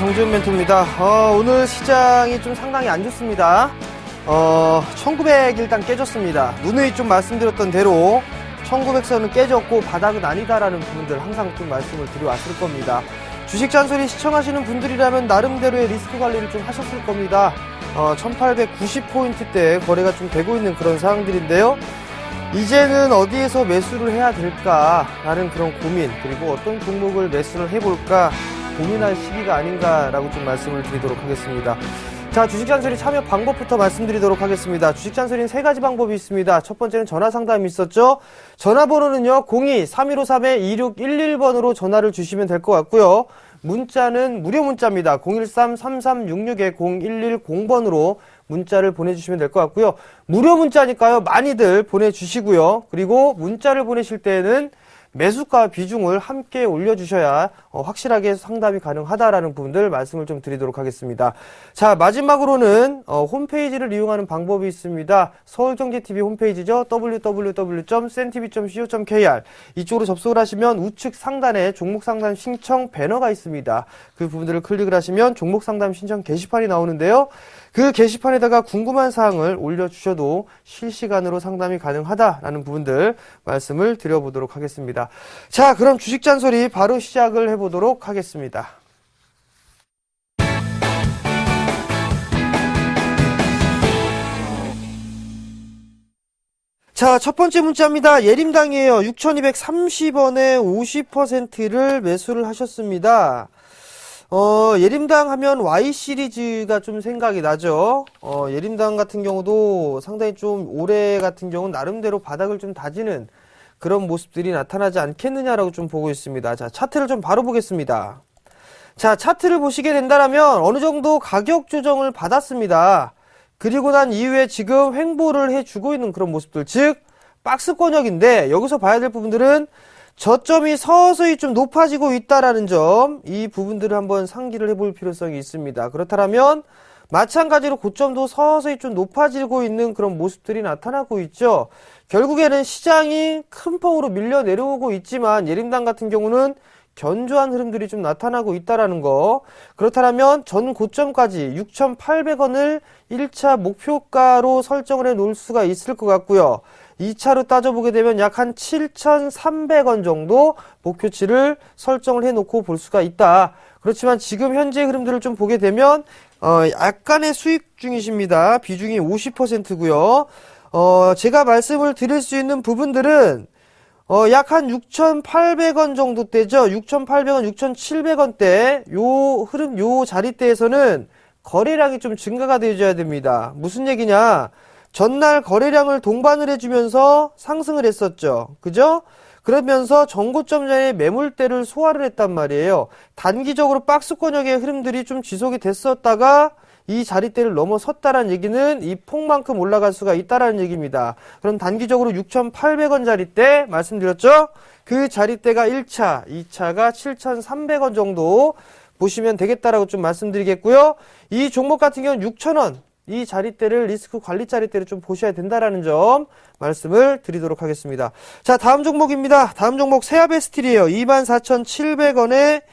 정지훈 멘토입니다. 오늘 시장이 좀 상당히 안 좋습니다. 1900일단 깨졌습니다. 누누이 좀 말씀드렸던 대로 1900선은 깨졌고 바닥은 아니다라는 부분들 항상 좀 말씀을 드려왔을 겁니다. 주식 잔소리 시청하시는 분들이라면 나름대로의 리스크 관리를 좀 하셨을 겁니다. 1890포인트대 거래가 좀 되고 있는 그런 상황들인데요. 이제는 어디에서 매수를 해야 될까라는 그런 고민, 그리고 어떤 종목을 매수를 해볼까 고민할 시기가 아닌가라고 좀 말씀을 드리도록 하겠습니다. 자, 주식잔소리 참여 방법부터 말씀드리도록 하겠습니다. 주식잔소리는 세 가지 방법이 있습니다. 첫 번째는 전화 상담이 있었죠. 전화번호는요 02-3253-2611번으로 전화를 주시면 될 것 같고요. 문자는 무료 문자입니다. 013-3366-0110번으로 문자를 보내주시면 될 것 같고요. 무료 문자니까요 많이들 보내주시고요. 그리고 문자를 보내실 때에는 매수가 비중을 함께 올려주셔야 확실하게 상담이 가능하다라는 부분들 말씀을 좀 드리도록 하겠습니다. 자, 마지막으로는 홈페이지를 이용하는 방법이 있습니다. 서울경제TV 홈페이지죠. www.sentv.co.kr 이쪽으로 접속을 하시면 우측 상단에 종목 상담 신청 배너가 있습니다. 그 부분들을 클릭을 하시면 종목 상담 신청 게시판이 나오는데요. 그 게시판에다가 궁금한 사항을 올려주셔도 실시간으로 상담이 가능하다라는 부분들 말씀을 드려보도록 하겠습니다. 자, 그럼 주식 잔소리 바로 시작을 해보도록 하겠습니다. 자, 첫 번째 문자입니다. 예림당이에요. 6230원에 50%를 매수를 하셨습니다. 예림당 하면 Y 시리즈가 좀 생각이 나죠. 예림당 같은 경우도 상당히 좀 올해 같은 경우는 나름대로 바닥을 좀 다지는 그런 모습들이 나타나지 않겠느냐라고 좀 보고 있습니다. 자, 차트를 좀 바로 보겠습니다. 자, 차트를 보시게 된다면 어느 정도 가격 조정을 받았습니다. 그리고 난 이후에 지금 횡보를 해주고 있는 그런 모습들, 즉 박스권역인데 여기서 봐야 될 부분들은 저점이 서서히 좀 높아지고 있다라는 점, 이 부분들을 한번 상기를 해볼 필요성이 있습니다. 그렇다면 마찬가지로 고점도 서서히 좀 높아지고 있는 그런 모습들이 나타나고 있죠. 결국에는 시장이 큰 폭으로 밀려 내려오고 있지만 예림당 같은 경우는 견조한 흐름들이 좀 나타나고 있다라는 거. 그렇다면 전 고점까지 6,800원을 1차 목표가로 설정을 해 놓을 수가 있을 것 같고요. 2차로 따져보게 되면 약 한 7,300원 정도 목표치를 설정을 해놓고 볼 수가 있다. 그렇지만 지금 현재 흐름들을 좀 보게 되면 약간의 수익 중이십니다. 비중이 50%고요. 제가 말씀을 드릴 수 있는 부분들은 약 한 6,800원 정도 대죠. 6,800원, 6,700원대 요 흐름, 요 자리대에서는 거래량이 좀 증가가 되어줘야 됩니다. 무슨 얘기냐? 전날 거래량을 동반을 해주면서 상승을 했었죠. 그죠? 그러면서 전고점 전에 매물대를 소화를 했단 말이에요. 단기적으로 박스권역의 흐름들이 좀 지속이 됐었다가 이 자리대를 넘어섰다라는 얘기는 이 폭만큼 올라갈 수가 있다라는 얘기입니다. 그럼 단기적으로 6,800원 자리대 말씀드렸죠? 그 자리대가 1차, 2차가 7,300원 정도 보시면 되겠다라고 좀 말씀드리겠고요. 이 종목 같은 경우는 6,000원. 이 자리대를 리스크 관리 자리대를 좀 보셔야 된다라는 점 말씀을 드리도록 하겠습니다. 자, 다음 종목입니다. 다음 종목 세아베스틸이에요. 24,700원에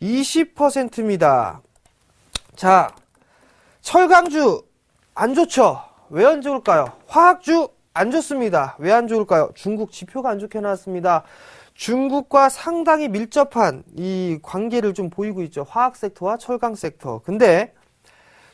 20%입니다. 자, 철강주 안 좋죠? 왜 안 좋을까요? 화학주 안 좋습니다. 왜 안 좋을까요? 중국 지표가 안 좋게 나왔습니다. 중국과 상당히 밀접한 이 관계를 좀 보이고 있죠. 화학 섹터와 철강 섹터. 근데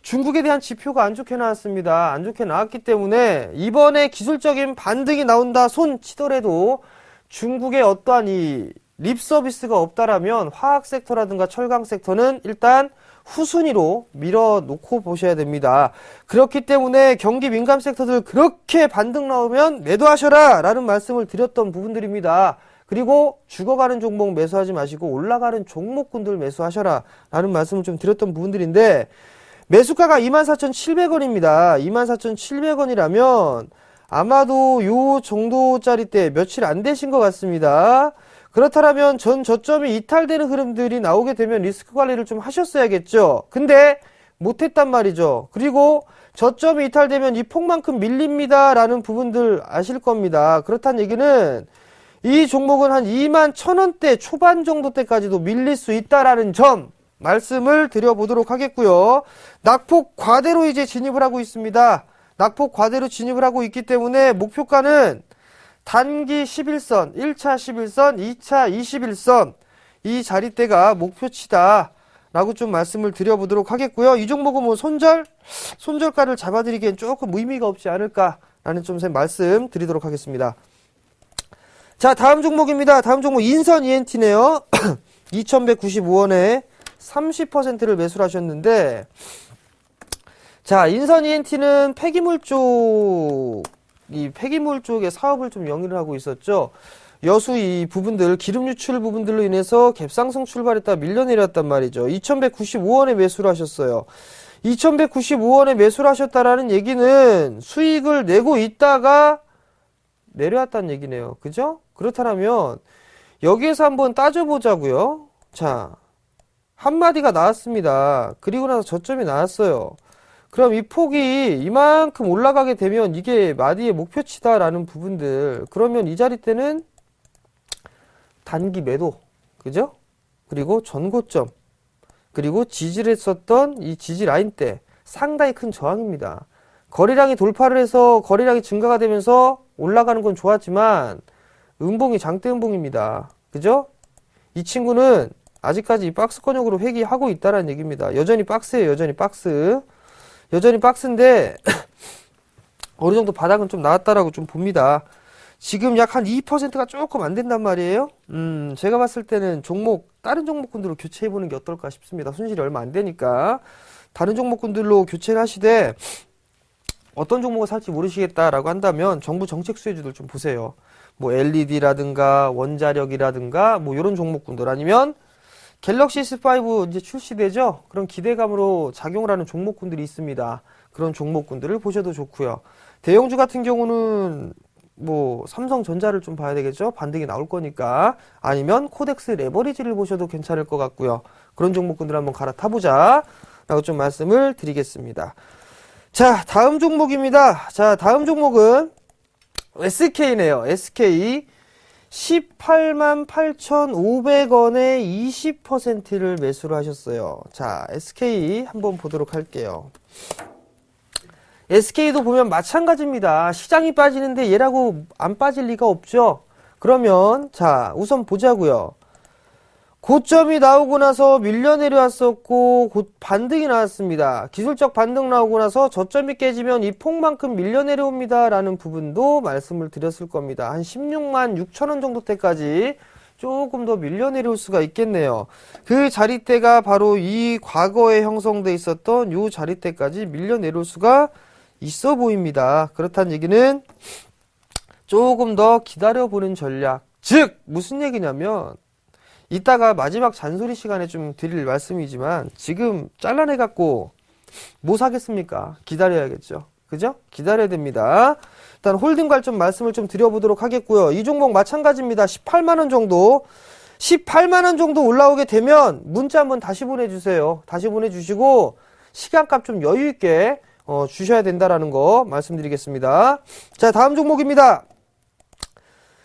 중국에 대한 지표가 안 좋게 나왔습니다. 안 좋게 나왔기 때문에 이번에 기술적인 반등이 나온다 손 치더라도 중국의 어떠한 이 립 서비스가 없다라면 화학 섹터라든가 철강 섹터는 일단 후순위로 밀어놓고 보셔야 됩니다. 그렇기 때문에 경기 민감 섹터들 그렇게 반등 나오면 매도하셔라 라는 말씀을 드렸던 부분들입니다. 그리고 죽어가는 종목 매수하지 마시고 올라가는 종목군들 매수하셔라 라는 말씀을 좀 드렸던 부분들인데 매수가가 24,700원입니다. 24,700원이라면 아마도 요 정도짜리 때 며칠 안 되신 것 같습니다. 그렇다면 전 저점이 이탈되는 흐름들이 나오게 되면 리스크 관리를 좀 하셨어야겠죠. 근데 못했단 말이죠. 그리고 저점이 이탈되면 이 폭만큼 밀립니다 라는 부분들 아실 겁니다. 그렇다는 얘기는 이 종목은 한 21,000원대 초반 정도 때까지도 밀릴 수 있다라는 점 말씀을 드려보도록 하겠고요. 낙폭 과대로 이제 진입을 하고 있습니다. 낙폭 과대로 진입을 하고 있기 때문에 목표가는 단기 11선, 1차 11선, 2차 21선 이 자리대가 목표치다 라고 좀 말씀을 드려보도록 하겠고요. 이 종목은 뭐 손절가를 잡아드리기엔 조금 의미가 없지 않을까 라는 좀 말씀 드리도록 하겠습니다. 자, 다음 종목입니다. 다음 종목 인선 ENT네요. 2195원에 30%를 매수를 하셨는데, 자, 인선 ENT는 폐기물 쪽의 사업을 좀 영위를 하고 있었죠. 여수 이 부분들, 기름 유출 부분들로 인해서 갭상승 출발했다 밀려내렸단 말이죠. 2195원에 매수를 하셨어요. 2195원에 매수를 하셨다라는 얘기는 수익을 내고 있다가 내려왔다는 얘기네요. 그죠? 그렇다면 여기에서 한번 따져보자고요. 자, 한마디가 나왔습니다. 그리고 나서 저점이 나왔어요. 그럼 이 폭이 이만큼 올라가게 되면 이게 마디의 목표치다라는 부분들, 그러면 이 자리 때는 단기 매도, 그죠? 그리고 전고점, 그리고 지지를 했었던 이 지지 라인 때 상당히 큰 저항입니다. 거래량이 돌파를 해서 거래량이 증가가 되면서 올라가는 건 좋았지만 음봉이 장대 음봉입니다. 그죠? 이 친구는 아직까지 이 박스권역으로 회귀하고 있다는 얘기입니다. 여전히 박스예요. 여전히 박스. 여전히 박스인데 어느 정도 바닥은 좀 나왔다라고 좀 봅니다. 지금 약 한 2%가 조금 안 된단 말이에요. 제가 봤을 때는 다른 종목군들로 교체해보는 게 어떨까 싶습니다. 손실이 얼마 안 되니까. 다른 종목군들로 교체를 하시되 어떤 종목을 살지 모르시겠다라고 한다면 정부 정책 수혜주들 좀 보세요. 뭐 LED라든가 원자력이라든가 뭐 이런 종목군들, 아니면 갤럭시 S5 이제 출시되죠? 그런 기대감으로 작용을 하는 종목군들이 있습니다. 그런 종목군들을 보셔도 좋고요. 대형주 같은 경우는 뭐 삼성전자를 좀 봐야 되겠죠? 반등이 나올 거니까. 아니면 코덱스 레버리지를 보셔도 괜찮을 것 같고요. 그런 종목군들 한번 갈아타보자 라고 좀 말씀을 드리겠습니다. 자, 다음 종목입니다. 자, 다음 종목은 SK네요. SK 188,500원에 20%를 매수를 하셨어요. 자, SK 한번 보도록 할게요. SK도 보면 마찬가지입니다. 시장이 빠지는데 얘라고 안 빠질 리가 없죠. 그러면 자, 우선 보자고요. 고점이 나오고 나서 밀려 내려왔었고 곧 반등이 나왔습니다. 기술적 반등 나오고 나서 저점이 깨지면 이 폭만큼 밀려 내려옵니다 라는 부분도 말씀을 드렸을 겁니다. 한 16만 6천원 정도 때까지 조금 더 밀려 내려올 수가 있겠네요. 그 자리대가 바로 이 과거에 형성돼 있었던 이 자리대까지 밀려 내려올 수가 있어 보입니다. 그렇다는 얘기는 조금 더 기다려보는 전략. 즉 무슨 얘기냐면, 이따가 마지막 잔소리 시간에 좀 드릴 말씀이지만 지금 잘라내갖고 뭐 사겠습니까? 기다려야겠죠. 그죠? 기다려야 됩니다. 일단 홀딩 관점 말씀을 좀 드려보도록 하겠고요. 이 종목 마찬가지입니다. 18만원 정도 18만원 정도 올라오게 되면 문자 한번 다시 보내주세요. 다시 보내주시고 시간값 좀 여유있게 주셔야 된다라는 거 말씀드리겠습니다. 자, 다음 종목입니다.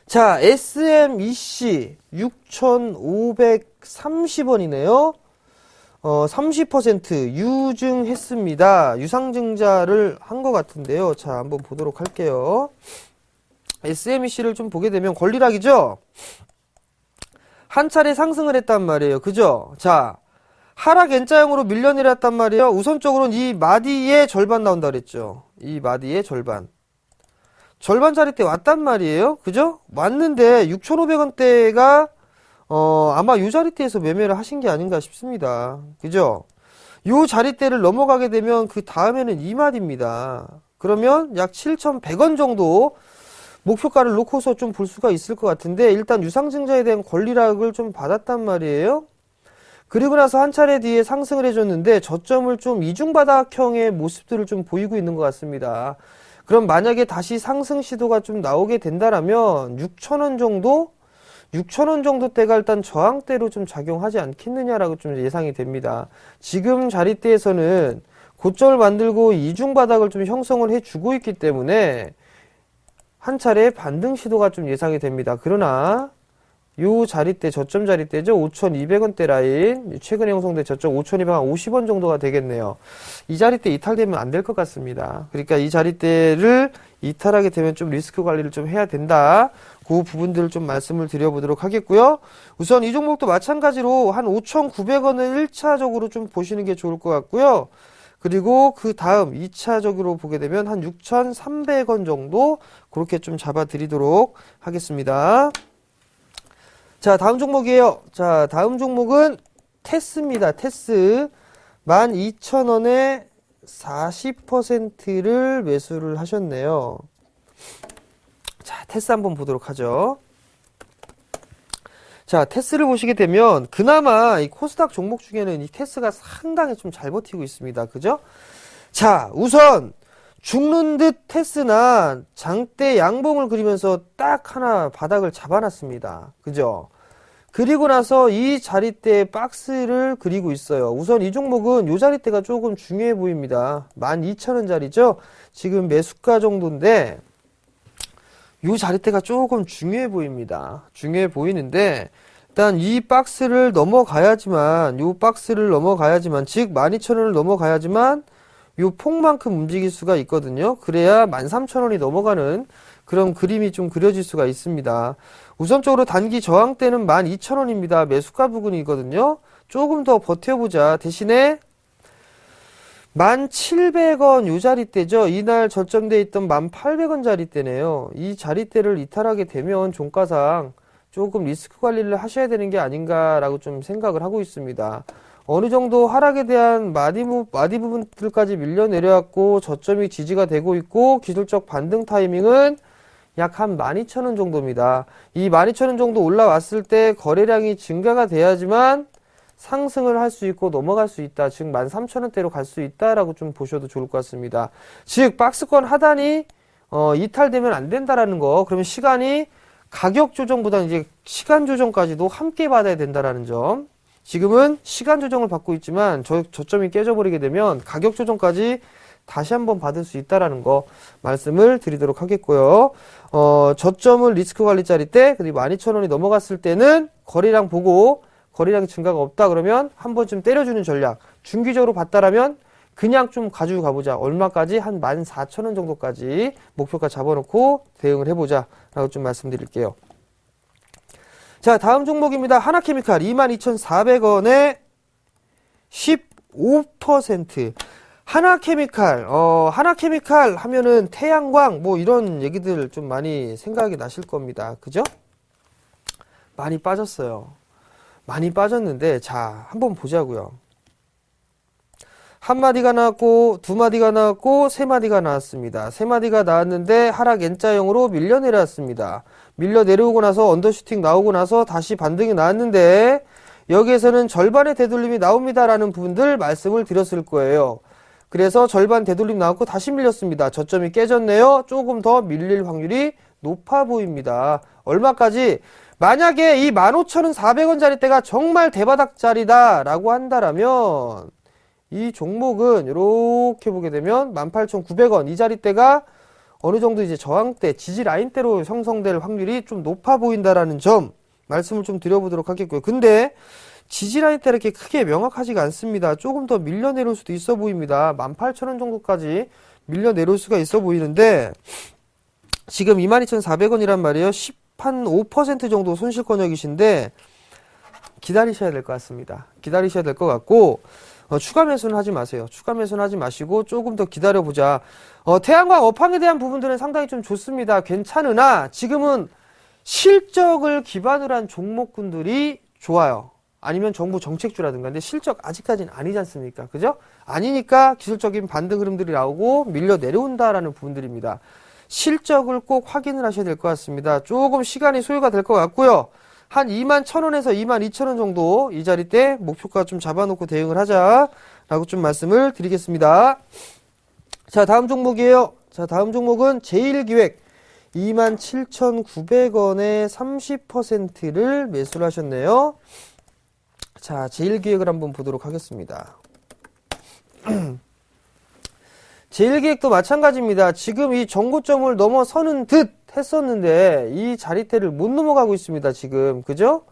자, SMEC 6,530원이네요. 30% 유증했습니다. 유상증자를 한 것 같은데요. 자, 한번 보도록 할게요. SMEC를 좀 보게 되면 권리락이죠? 한 차례 상승을 했단 말이에요. 그죠? 자, 하락 N자형으로 밀려내렸단 말이에요. 우선적으로는 이 마디의 절반 나온다 그랬죠. 이 마디의 절반. 절반 자리대 왔단 말이에요. 그죠? 왔는데 6,500원대가 아마 이 자리대에서 매매를 하신 게 아닌가 싶습니다. 그죠? 이 자리대를 넘어가게 되면 그 다음에는 이 마디입니다. 그러면 약 7,100원 정도 목표가를 놓고서 좀 볼 수가 있을 것 같은데, 일단 유상증자에 대한 권리락을 좀 받았단 말이에요. 그리고 나서 한 차례 뒤에 상승을 해줬는데 저점을 좀 이중바닥형의 모습들을 좀 보이고 있는 것 같습니다. 그럼 만약에 다시 상승 시도가 좀 나오게 된다라면 6,000원 정도 때가 일단 저항대로 좀 작용하지 않겠느냐라고 좀 예상이 됩니다. 지금 자리대에서는 고점을 만들고 이중바닥을 좀 형성을 해주고 있기 때문에 한 차례 반등 시도가 좀 예상이 됩니다. 그러나 요 자리대, 저점 자리대죠. 5,200원대 라인. 최근에 형성된 저점 5,250원 정도가 되겠네요. 이 자리대 이탈되면 안 될 것 같습니다. 그러니까 이 자리대를 이탈하게 되면 좀 리스크 관리를 좀 해야 된다. 그 부분들을 좀 말씀을 드려보도록 하겠고요. 우선 이 종목도 마찬가지로 한 5,900원을 1차적으로 좀 보시는 게 좋을 것 같고요. 그리고 그 다음 2차적으로 보게 되면 한 6,300원 정도 그렇게 좀 잡아드리도록 하겠습니다. 자, 다음 종목이에요. 자, 다음 종목은 테스입니다. 테스. 12,000원에 40%를 매수를 하셨네요. 자, 테스 한번 보도록 하죠. 자, 테스를 보시게 되면 그나마 이 코스닥 종목 중에는 이 테스가 상당히 좀 잘 버티고 있습니다. 그죠? 자, 우선 죽는 듯 테스나 장대 양봉을 그리면서 딱 하나 바닥을 잡아놨습니다. 그죠? 그리고 나서 이 자리대 박스를 그리고 있어요. 우선 이 종목은 이 자리대가 조금 중요해 보입니다. 12,000원짜리죠? 지금 매수가 정도인데 이 자리대가 조금 중요해 보입니다. 중요해 보이는데 일단 이 박스를 넘어가야지만 이 박스를 넘어가야지만 즉 12,000원을 넘어가야지만 요 폭만큼 움직일 수가 있거든요. 그래야 13,000원이 넘어가는 그런 그림이 좀 그려질 수가 있습니다. 우선적으로 단기 저항대는 12,000원입니다. 매수가 부근이거든요. 조금 더 버텨보자. 대신에 1,700원 요 자리대죠. 이날 저점돼 있던 1,800원 자리대네요. 이 자리대를 이탈하게 되면 종가상 조금 리스크 관리를 하셔야 되는 게 아닌가라고 좀 생각을 하고 있습니다. 어느 정도 하락에 대한 마디 부분들까지 밀려 내려왔고 저점이 지지가 되고 있고 기술적 반등 타이밍은 약 한 12,000원 정도입니다. 이 12,000원 정도 올라왔을 때 거래량이 증가가 돼야지만 상승을 할 수 있고 넘어갈 수 있다. 즉 13,000원대로 갈 수 있다라고 좀 보셔도 좋을 것 같습니다. 즉 박스권 하단이 이탈되면 안 된다라는 거. 그러면 시간이 가격 조정보다는 이제 시간 조정까지도 함께 받아야 된다라는 점. 지금은 시간 조정을 받고 있지만 저점이 깨져버리게 되면 가격 조정까지 다시 한번 받을 수 있다라는 거 말씀을 드리도록 하겠고요. 저점은 리스크 관리 자리대, 그리고 12,000원이 넘어갔을 때는 거래량 보고 거래량 증가가 없다 그러면 한 번쯤 때려주는 전략. 중기적으로 봤다라면 그냥 좀 가지고 가보자. 얼마까지? 한 14,000원 정도까지 목표가 잡아놓고 대응을 해보자 라고 좀 말씀드릴게요. 자, 다음 종목입니다. 하나케미칼 22,400원에 15%. 하나케미칼 하면은 태양광 뭐 이런 얘기들 좀 많이 생각이 나실 겁니다. 그죠? 많이 빠졌어요. 많이 빠졌는데 자, 한번 보자고요. 한 마디가 나왔고 두 마디가 나왔고 세 마디가 나왔습니다. 세 마디가 나왔는데 하락 N자형으로 밀려 내려왔습니다. 밀려 내려오고 나서 언더슈팅 나오고 나서 다시 반등이 나왔는데 여기에서는 절반의 되돌림이 나옵니다라는 부분들 말씀을 드렸을 거예요. 그래서 절반 되돌림 나왔고 다시 밀렸습니다. 저점이 깨졌네요. 조금 더 밀릴 확률이 높아 보입니다. 얼마까지? 만약에 이 15,400원짜리대가 정말 대바닥짜리다 라고 한다라면 이 종목은 이렇게 보게 되면 18,900원 이 자리대가 어느 정도 이제 저항대, 지지 라인대로 형성될 확률이 좀 높아 보인다라는 점 말씀을 좀 드려보도록 하겠고요. 근데 지지 라인대 이렇게 크게 명확하지가 않습니다. 조금 더 밀려 내려올 수도 있어 보입니다. 18,000원 정도까지 밀려 내려올 수가 있어 보이는데 지금 22,400원이란 말이에요. 5% 정도 손실권역이신데 기다리셔야 될 것 같습니다. 기다리셔야 될 것 같고 추가 매수는 하지 마세요. 추가 매수는 하지 마시고 조금 더 기다려보자. 태양광 업황에 대한 부분들은 상당히 좀 좋습니다. 괜찮으나 지금은 실적을 기반으로 한 종목군들이 좋아요. 아니면 정부 정책주라든가. 근데 실적 아직까지는 아니지 않습니까? 그죠? 아니니까 기술적인 반등 흐름들이 나오고 밀려 내려온다라는 부분들입니다. 실적을 꼭 확인을 하셔야 될 것 같습니다. 조금 시간이 소요가 될 것 같고요. 한 21,000원에서 22,000원 정도 이 자리대 목표가 좀 잡아놓고 대응을 하자라고 좀 말씀을 드리겠습니다. 자, 다음 종목이에요. 자, 다음 종목은 제일기획 27,900원에 30%를 매수를 하셨네요. 자, 제일기획을 한번 보도록 하겠습니다. 제일기획도 마찬가지입니다. 지금 이 정고점을 넘어서는 듯 했었는데 이 자리대를 못 넘어가고 있습니다, 지금. 그죠?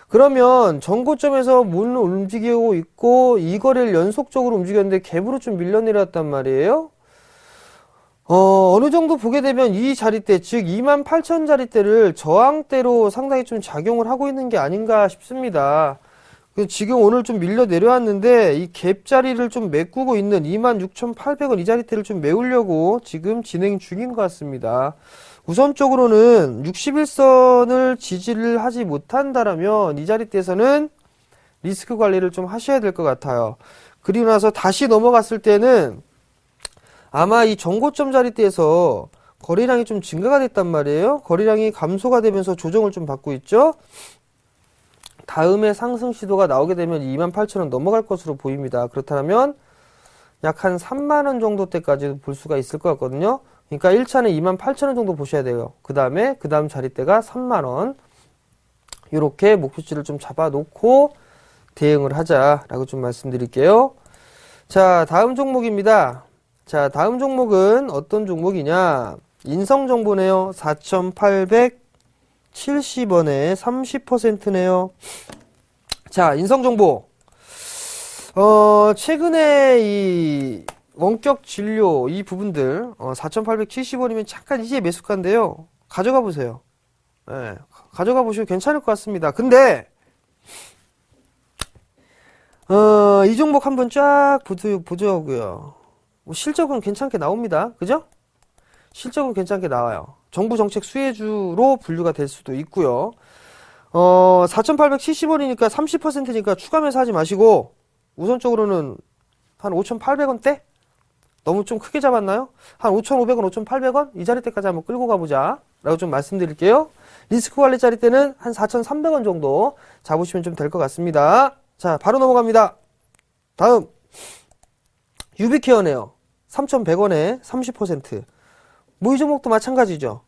그러면 전고점에서 못 움직이고 있고 이 거래를 연속적으로 움직였는데 갭으로 좀 밀려내렸단 말이에요. 어느 정도 보게 되면 이 자리대, 즉 28,000 자리대를 저항대로 상당히 좀 작용을 하고 있는 게 아닌가 싶습니다. 지금 오늘 좀 밀려 내려왔는데 이 갭 자리를 좀 메꾸고 있는 26,800원 이 자리대를 좀 메우려고 지금 진행 중인 것 같습니다. 우선적으로는 61선을 지지를 하지 못한다라면 이 자리대에서는 리스크 관리를 좀 하셔야 될 것 같아요. 그리고 나서 다시 넘어갔을 때는 아마 이 전고점 자리대에서 거래량이 좀 증가가 됐단 말이에요. 거래량이 감소가 되면서 조정을 좀 받고 있죠. 다음에 상승 시도가 나오게 되면 28,000원 넘어갈 것으로 보입니다. 그렇다면 약 한 3만원 정도 때까지 볼 수가 있을 것 같거든요. 그러니까 1차는 28,000원 정도 보셔야 돼요. 그 다음 자리대가 3만원. 이렇게 목표치를 좀 잡아놓고 대응을 하자라고 좀 말씀드릴게요. 자, 다음 종목입니다. 자, 다음 종목은 어떤 종목이냐? 인성정보네요. 4,870원에 30%네요. 자, 인성정보. 최근에 이 원격 진료 이 부분들 4,870원이면 잠깐 이제 매수가인데요. 가져가 보세요. 네, 가져가 보시면 괜찮을 것 같습니다. 근데 이 종목 한번 쫙 보자고요. 실적은 괜찮게 나옵니다. 그죠? 실적은 괜찮게 나와요. 정부 정책 수혜주로 분류가 될 수도 있고요. 4,870원이니까 30%니까 추가 매수하지 마시고 우선적으로는 한 5,800원대? 너무 좀 크게 잡았나요? 한 5,500원, 5,800원? 이 자리대까지 한번 끌고 가보자 라고 좀 말씀드릴게요. 리스크 관리 자리대는 한 4,300원 정도 잡으시면 좀 될 것 같습니다. 자, 바로 넘어갑니다. 다음 유비케어네요. 3,100원에 30%. 뭐 이 종목도 마찬가지죠.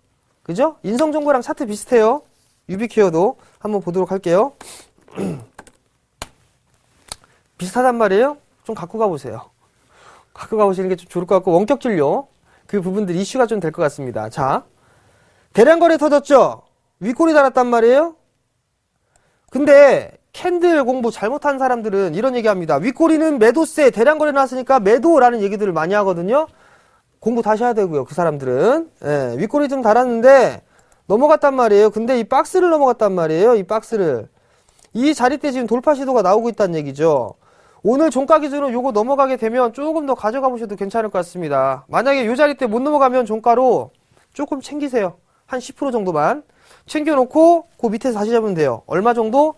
그죠? 인성정보랑 차트 비슷해요. 유비케어도 한번 보도록 할게요. 비슷하단 말이에요. 좀 갖고 가보세요. 갖고 가보시는 게 좀 좋을 것 같고 원격진료 그 부분들 이슈가 좀 될 것 같습니다. 자, 대량거래 터졌죠? 윗골이 달았단 말이에요. 근데 캔들 공부 잘못한 사람들은 이런 얘기합니다. 윗골이는 매도세, 대량거래 나왔으니까 매도라는 얘기들을 많이 하거든요. 공부 다시 해야 되고요. 그 사람들은. 예, 윗골이 좀 달았는데 넘어갔단 말이에요. 근데 이 박스를 넘어갔단 말이에요. 이 박스를. 이 자리대 지금 돌파 시도가 나오고 있다는 얘기죠. 오늘 종가 기준으로 요거 넘어가게 되면 조금 더 가져가 보셔도 괜찮을 것 같습니다. 만약에 요 자리대 못 넘어가면 종가로 조금 챙기세요. 한 10% 정도만 챙겨놓고 그 밑에서 다시 잡으면 돼요. 얼마 정도?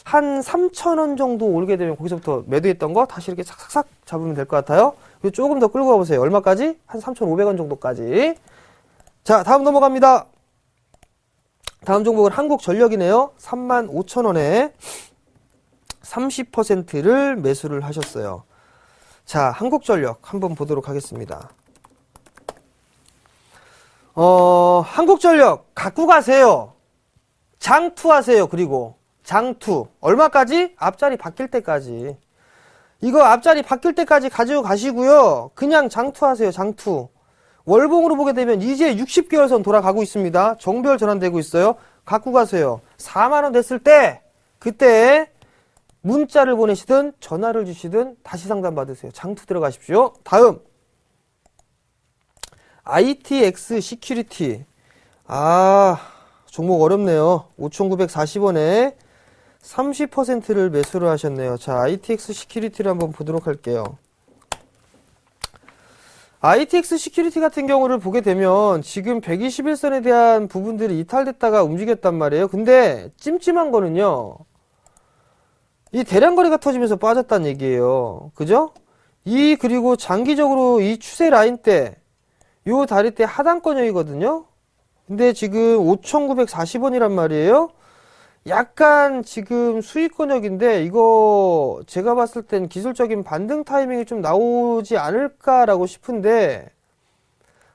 한 3,000원 정도 오르게 되면 거기서부터 매도했던 거 다시 이렇게 싹싹싹 잡으면 될 것 같아요. 그리고 조금 더 끌고 가보세요. 얼마까지? 한 3,500원 정도까지. 자, 다음 넘어갑니다. 다음 종목은 한국전력이네요. 35,000원에 30%를 매수를 하셨어요. 자, 한국전력 한번 보도록 하겠습니다. 한국전력 갖고 가세요. 장투하세요. 그리고 장투. 얼마까지? 앞자리 바뀔 때까지. 이거 앞자리 바뀔 때까지 가지고 가시고요. 그냥 장투하세요. 장투. 월봉으로 보게 되면 이제 60개월 선 돌아가고 있습니다. 정별 전환되고 있어요. 갖고 가세요. 4만원 됐을 때 그때 문자를 보내시든 전화를 주시든 다시 상담 받으세요. 장투 들어가십시오. 다음 ITX 시큐리티. 종목 어렵네요. 5,940원에 30%를 매수를 하셨네요. 자, ITX 시큐리티를 한번 보도록 할게요. ITX 시큐리티 같은 경우를 보게 되면 지금 121선에 대한 부분들이 이탈됐다가 움직였단 말이에요. 근데 찜찜한 거는요. 이 대량거래가 터지면서 빠졌다는 얘기예요. 그죠? 그리고 장기적으로 이 추세 라인 때, 요 다리 때 하단권역이거든요? 근데 지금 5,940원이란 말이에요? 약간 지금 수익권역인데, 이거 제가 봤을 땐 기술적인 반등 타이밍이 좀 나오지 않을까라고 싶은데,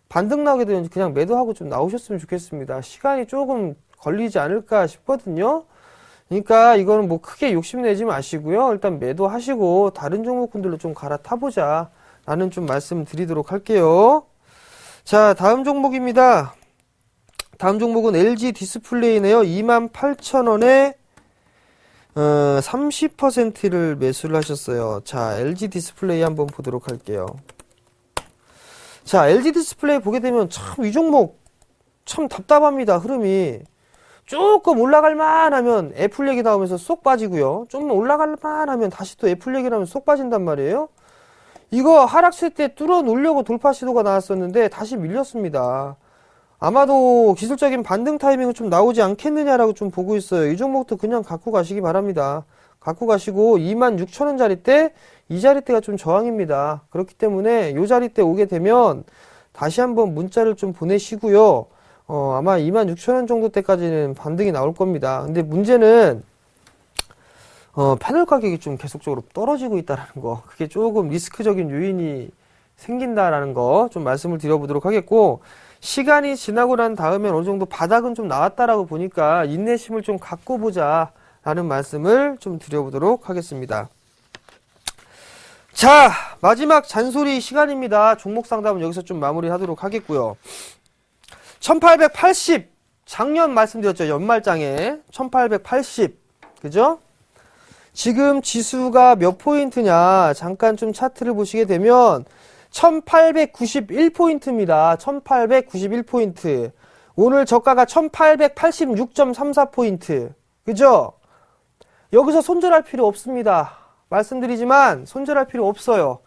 반등 나오게 되면 그냥 매도하고 좀 나오셨으면 좋겠습니다. 시간이 조금 걸리지 않을까 싶거든요? 그러니까 이거는 뭐 크게 욕심내지 마시고요. 일단 매도하시고 다른 종목군들로 좀 갈아타보자 라는 좀 말씀 드리도록 할게요. 자, 다음 종목입니다. 다음 종목은 LG 디스플레이네요. 28,000원에 30%를 매수를 하셨어요. 자, LG 디스플레이 한번 보도록 할게요. 자, LG 디스플레이 보게 되면 참 이 종목 참 답답합니다. 흐름이. 조금 올라갈만 하면 애플 얘기 나오면서 쏙 빠지고요. 좀 올라갈만 하면 다시 또 애플 얘기 나오면 쏙 빠진단 말이에요. 이거 하락세 때 뚫어 놓으려고 돌파 시도가 나왔었는데 다시 밀렸습니다. 아마도 기술적인 반등 타이밍은 좀 나오지 않겠느냐라고 좀 보고 있어요. 이 종목도 그냥 갖고 가시기 바랍니다. 갖고 가시고 26,000원짜리 때 이 자리대가 좀 저항입니다. 그렇기 때문에 이 자리대 오게 되면 다시 한번 문자를 좀 보내시고요. 아마 26,000원 정도 때까지는 반등이 나올 겁니다. 근데 문제는 패널 가격이 좀 계속적으로 떨어지고 있다는 거, 그게 조금 리스크적인 요인이 생긴다라는 거 좀 말씀을 드려보도록 하겠고, 시간이 지나고 난 다음에 어느 정도 바닥은 좀 나왔다라고 보니까 인내심을 좀 갖고 보자 라는 말씀을 좀 드려보도록 하겠습니다. 자, 마지막 잔소리 시간입니다. 종목 상담은 여기서 좀 마무리하도록 하겠고요. 1880 작년 말씀드렸죠. 연말장에 1880 그죠? 지금 지수가 몇 포인트냐 잠깐 좀 차트를 보시게 되면 1891포인트입니다. 1891포인트. 오늘 저가가 1886.34포인트. 그죠? 여기서 손절할 필요 없습니다. 말씀드리지만 손절할 필요 없어요.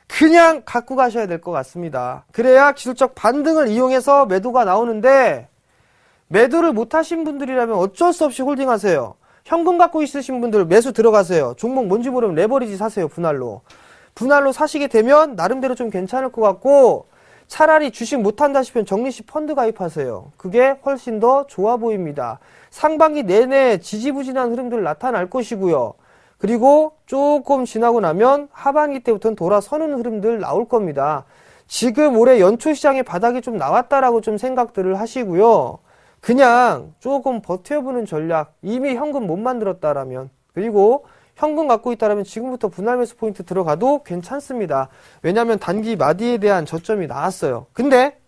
그냥 갖고 가셔야 될 것 같습니다. 그래야 기술적 반등을 이용해서 매도가 나오는데, 매도를 못 하신 분들이라면 어쩔 수 없이 홀딩 하세요. 현금 갖고 있으신 분들 매수 들어가세요. 종목 뭔지 모르면 레버리지 사세요. 분할로. 분할로 사시게 되면 나름대로 좀 괜찮을 것 같고, 차라리 주식 못한다 싶으면 적리식 펀드 가입하세요. 그게 훨씬 더 좋아 보입니다. 상반기 내내 지지부진한 흐름들 나타날 것이고요. 그리고 조금 지나고 나면 하반기 때부터는 돌아서는 흐름들 나올 겁니다. 지금 올해 연초 시장의 바닥이 좀 나왔다라고 좀 생각들을 하시고요. 그냥 조금 버텨보는 전략, 이미 현금 못 만들었다라면, 그리고 현금 갖고 있다라면 지금부터 분할 매수 포인트 들어가도 괜찮습니다. 왜냐하면 단기 마디에 대한 저점이 나왔어요. 근데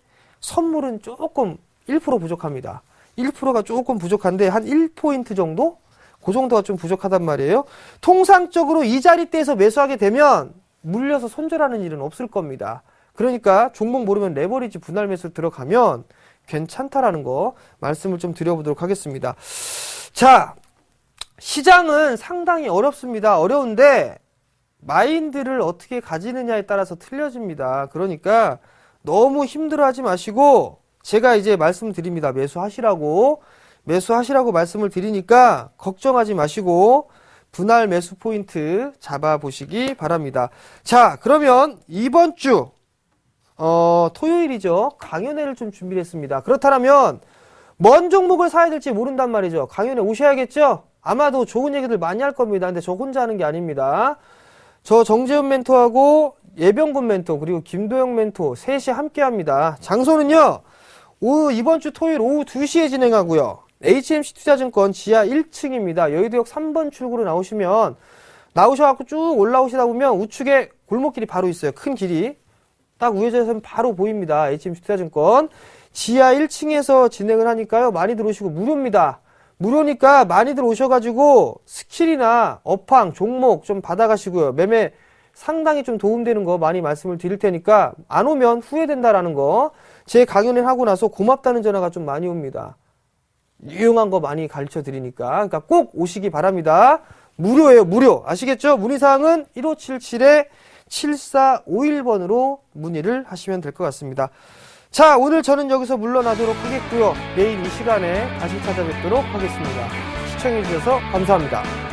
선물은 조금 1% 부족합니다. 1%가 조금 부족한데 한 1포인트 정도? 그 정도가 좀 부족하단 말이에요. 통상적으로 이 자리대에서 매수하게 되면 물려서 손절하는 일은 없을 겁니다. 그러니까 종목 모르면 레버리지 분할 매수 들어가면 괜찮다라는 거 말씀을 좀 드려보도록 하겠습니다. 자, 시장은 상당히 어렵습니다. 어려운데 마인드를 어떻게 가지느냐에 따라서 틀려집니다. 그러니까 너무 힘들어하지 마시고, 제가 이제 말씀드립니다. 매수하시라고 말씀을 드리니까 걱정하지 마시고 분할 매수 포인트 잡아보시기 바랍니다. 자, 그러면 이번 주 토요일이죠. 강연회를 좀 준비를 했습니다. 그렇다면 뭔 종목을 사야 될지 모른단 말이죠. 강연회 오셔야겠죠? 아마도 좋은 얘기들 많이 할 겁니다. 근데 저 혼자 하는 게 아닙니다. 저 정재훈 멘토하고 예병군 멘토 그리고 김도영 멘토 셋이 함께 합니다. 장소는요, 이번 주 토요일 오후 2시에 진행하고요. HMC 투자증권 지하 1층입니다. 여의도역 3번 출구로 나오셔갖고 쭉 올라오시다 보면 우측에 골목길이 바로 있어요. 큰 길이. 딱 우회전해서 바로 보입니다. HMC 투자증권. 지하 1층에서 진행을 하니까요. 많이들 오시고 무료입니다. 무료니까 많이들 오셔가지고 스킬이나 업황, 종목 좀 받아가시고요. 매매 상당히 좀 도움되는 거 많이 말씀을 드릴 테니까 안 오면 후회된다라는 거, 제 강연을 하고 나서 고맙다는 전화가 좀 많이 옵니다. 유용한 거 많이 가르쳐 드리니까. 그러니까 꼭 오시기 바랍니다. 무료예요, 무료. 아시겠죠? 문의사항은 1577-7451번으로 문의를 하시면 될 것 같습니다. 자, 오늘 저는 여기서 물러나도록 하겠고요. 내일 이 시간에 다시 찾아뵙도록 하겠습니다. 시청해주셔서 감사합니다.